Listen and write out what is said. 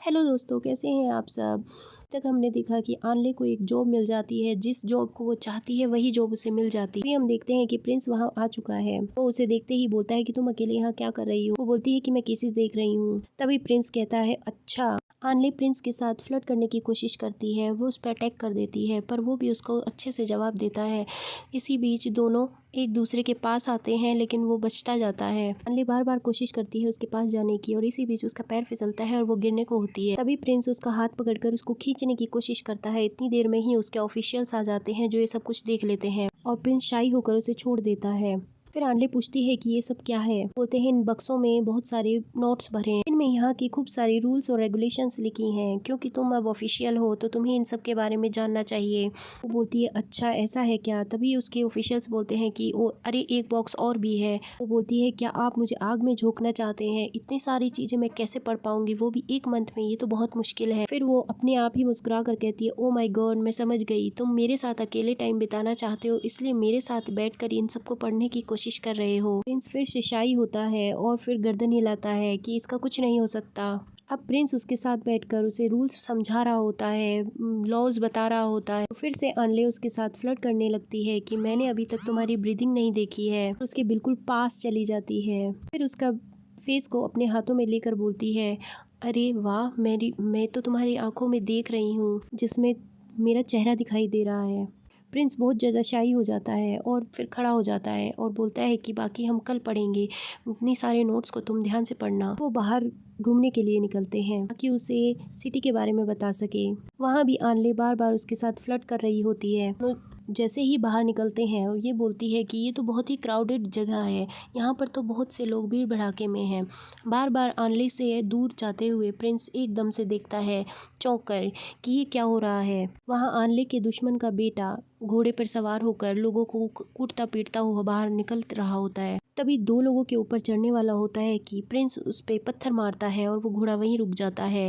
Hello दोस्तों, कैसे हैं आप सब। तक हमने देखा कि आनले को एक जॉब मिल जाती है, जिस जॉब को वो चाहती है वही जॉब उसे मिल जाती है। अभी हम देखते हैं कि प्रिंस वहां आ चुका है। वो उसे देखते ही बोलता है कि तुम अकेले यहाँ क्या कर रही हो। वो बोलती है कि मैं केसेस देख रही हूँ। तभी प्रिंस कहता है अच्छा। आनले प्रिंस के साथ फ्लर्ट करने की कोशिश करती है, वो उस पर अटैक कर देती है, पर वो भी उसको अच्छे से जवाब देता है। इसी बीच दोनों एक दूसरे के पास आते हैं, लेकिन वो बचता जाता है। आनले बार बार कोशिश करती है उसके पास जाने की, और इसी बीच उसका पैर फिसलता है और वो गिरने को होती है। तभी प्रिंस उसका हाथ पकड़कर उसको खींचने की कोशिश करता है। इतनी देर में ही उसके ऑफिशियल्स आ जाते हैं, जो ये सब कुछ देख लेते हैं, और प्रिंस शाई होकर उसे छोड़ देता है। फिर आनले पूछती है कि ये सब क्या है। बोलते हैं इन बक्सों में बहुत सारे नोट्स भरे हैं, इनमें यहाँ की खूब सारी रूल्स और रेगुलेशंस लिखी हैं, क्योंकि तुम अब ऑफिशियल हो तो तुम्हें इन सब के बारे में जानना चाहिए। वो बोलती है अच्छा ऐसा है क्या। तभी उसके ऑफिशियल्स बोलते हैं कि ओ अरे एक बॉक्स और भी है। वो बोलती है क्या आप मुझे आग में झोंकना चाहते हैं, इतनी सारी चीजें मैं कैसे पढ़ पाऊंगी, वो भी एक मंथ में, ये तो बहुत मुश्किल है। फिर वो अपने आप ही मुस्कुरा कर कहती है ओ माय गॉड, मैं समझ गई, तुम मेरे साथ अकेले टाइम बिताना चाहते हो, इसलिए मेरे साथ बैठकर इन सबको पढ़ने की कोशिश कर रहे हो। प्रिंस फिर से शाई होता है और फिर गर्दन हिलाता है कि इसका कुछ नहीं हो सकता। अब प्रिंस उसके साथ बैठकर उसे रूल्स समझा रहा होता है, लॉज बता रहा होता है। तो फिर से अनले उसके साथ फ्लर्ट करने लगती है कि मैंने अभी तक तुम्हारी ब्रीदिंग नहीं देखी है। उसके बिल्कुल पास चली जाती है। फिर उसका फेस को अपने हाथों में लेकर बोलती है अरे वाह, मैं तो तुम्हारी आंखों में देख रही हूँ, जिसमें मेरा चेहरा दिखाई दे रहा है। प्रिंस बहुत ज़्यादा शाई हो जाता है और फिर खड़ा हो जाता है और बोलता है कि बाकी हम कल पढ़ेंगे, इतनी सारे नोट्स को तुम ध्यान से पढ़ना। वो बाहर घूमने के लिए निकलते हैं ताकि उसे सिटी के बारे में बता सके। वहाँ भी आनले बार बार उसके साथ फ्लर्ट कर रही होती है। वो जैसे ही बाहर निकलते हैं ये बोलती है कि ये तो बहुत ही क्राउडेड जगह है, यहाँ पर तो बहुत से लोग भीड़ भड़ाके में हैं। बार बार आनले से दूर जाते हुए प्रिंस एकदम से देखता है चौंक कर कि ये क्या हो रहा है। वहाँ आनले के दुश्मन का बेटा घोड़े पर सवार होकर लोगों को कूटता पीटता हुआ बाहर निकल रहा होता है। तभी दो लोगों के ऊपर चढ़ने वाला होता है कि प्रिंस उस पे पत्थर मारता है और वो घोड़ा वहीं रुक जाता है।